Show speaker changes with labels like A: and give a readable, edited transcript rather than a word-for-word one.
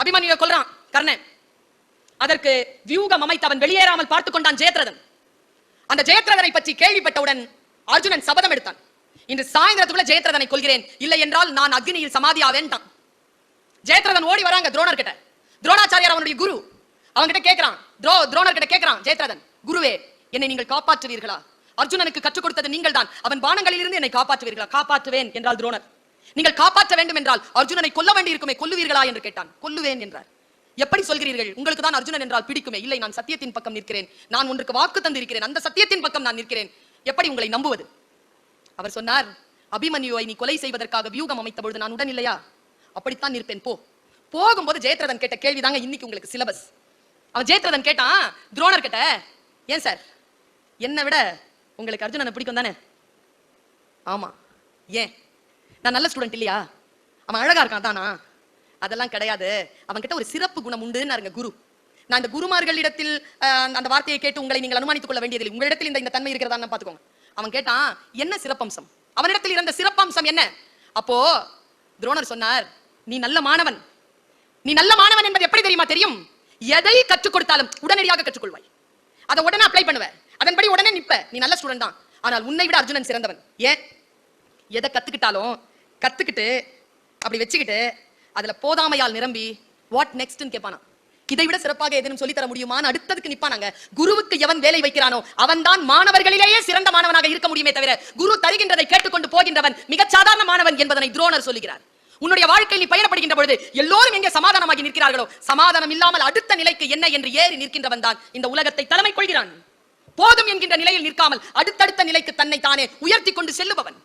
A: அபிமன்யுவை கொல்றான் கர்ணன். அதற்கு வியூகம் அமைத்து அவன் வெளியேறாமல் பார்த்துக் கொண்டான் ஜெயத்ரதன். அந்த ஜெயத்ரதனை பற்றி கேள்விப்பட்டவுடன் அர்ஜுனன் சபதம் எடுத்தான், இன்று சாயந்தரத்துக்குள்ள ஜெயத்ரதனை கொல்கிறேன், இல்லை என்றால் நான் அக்னியில் சமாதி ஆவேன்ட்டான். ஜெயத்ரதன் ஓடி வராங்க துரோணர் கிட்ட. துரோணாச்சாரியார் அவனுடைய குரு. அவன்கிட்ட கேட்கிறான், துரோணர் கிட்ட கேட்கிறான் ஜெயத்ரதன், குருவே என்னை நீங்கள் காப்பாற்றுவீர்களா? அர்ஜுனனுக்கு கற்றுக் கொடுத்தது நீங்கள் தான், அவன் பானங்களில் இருந்து என்னை காப்பாற்றுவீர்களா? காப்பாற்றுவேன் என்றால் துரோணர். நீங்கள் காப்பாற்ற வேண்டும் என்றால் அர்ஜுனனை கொல்ல வேண்டி இருக்குமே, கொல்லுவீர்களா என்று கேட்டான். கொல்லுவேன் என்றார். எப்படி சொல்கிறீர்கள்? உங்களுக்கு தான் அர்ஜுனன் என்றால் பிடிக்குமே. இல்லை, நான் சத்தியத்தின் பக்கம் நிற்கிறேன், நான் ஒன்றுக்கு வாக்கு தந்திருக்கிறேன், அந்த சத்தியத்தின் பக்கம் நான் நிற்கிறேன், எப்படி உங்களை நம்புவது? அவர் சொன்னார், அபிமன்யுவை நீ கொலை செய்வதற்காக வியூகம் அமைத்த பொழுது நான் உடன் இல்லையா? அப்படித்தான் நிற்பேன், போ. போகும்போது ஜெயத்ரதன் கேட்ட கேள்விதாங்க இன்னைக்கு உங்களுக்கு சிலபஸ். அவன் ஜெயத்ரதன் கேட்டான் துரோணர் கிட்ட, ஏன் சார் என்னை விட உங்களுக்கு அர்ஜுனனை பிடிக்கும் தானே? ஆமா. ஏன்? நான் நல்ல ஸ்டூடெண்ட் இல்லையா? அவன் அழகா இருக்கான் தானா? அதெல்லாம் கிடையாது, அவன் கிட்ட ஒரு சிறப்பு குணம் உண்டுன்னு குரு. நான் இந்த குருமார்களிடத்தில் அந்த வார்த்தையை கேட்டு உங்களை நீங்கள் அனுமானித்துக் கொள்ள வேண்டியதில்லை, உங்களிடத்தில் இந்த தன்மை இருக்கிறதா பாத்துக்கோங்க. அவன் கேட்டான், என்ன சிறப்பம்சம்? அவனிடத்தில் இருந்த சிறப்பம்சம் என்ன? அப்போ துரோணர் சொன்னார், நீ நல்ல மாணவன். நீ நல்ல மாணவன் என்பது எப்படி தெரியுமா? தெரியும், எதை கற்றுக் கொடுத்தாலும் உடனடியாக கற்றுக்கொள்வாய், அதை உடனே அப்ளை பண்ணுவ, அதன்படி உடனே நிப்ப. நீ நல்ல ஸ்டூடெண்ட் தான். ஆனால் உன்னை விட அர்ஜுனன் சிறந்தவன். ஏன்? எதை கத்துக்கிட்டாலும் கத்துக்கிட்டு அப்படி வச்சுக்கிட்டு அதுல போதாமையால் நிரம்பி வாட் நெக்ஸ்ட்னு கேட்பானா. இதை விட சிறப்பாக எதனும் சொல்லி தர முடியுமான்னு அடுத்ததுக்கு நிப்பானாங்க. குருவுக்கு எவன் வேலை வைக்கிறானோ அவன் தான் மாணவர்களிலேயே சிறந்த மாணவனாக இருக்க முடியுமே தவிர குரு தருகின்றதை கேட்டுக்கொண்டு போகின்றவன் மிகச் சாதாரண மாணவன் என்பதனை துரோணர் சொல்லுகிறார். உன்னுடைய வாழ்க்கையில் நீ பயணப்படுகின்ற பொழுது எல்லோரும் எங்கே சமாதானமாகி நிற்கிறார்களோ, சமாதானம் இல்லாமல் அடுத்த நிலைக்கு என்ன என்று ஏறி நிற்கின்றவன் தான் இந்த உலகத்தை தலைமை கொள்கிறான். போதும் என்கின்ற நிலையில் நிற்காமல் அடுத்தடுத்த நிலைக்கு தன்னை தானே உயர்த்தி கொண்டு செல்லுபவன்.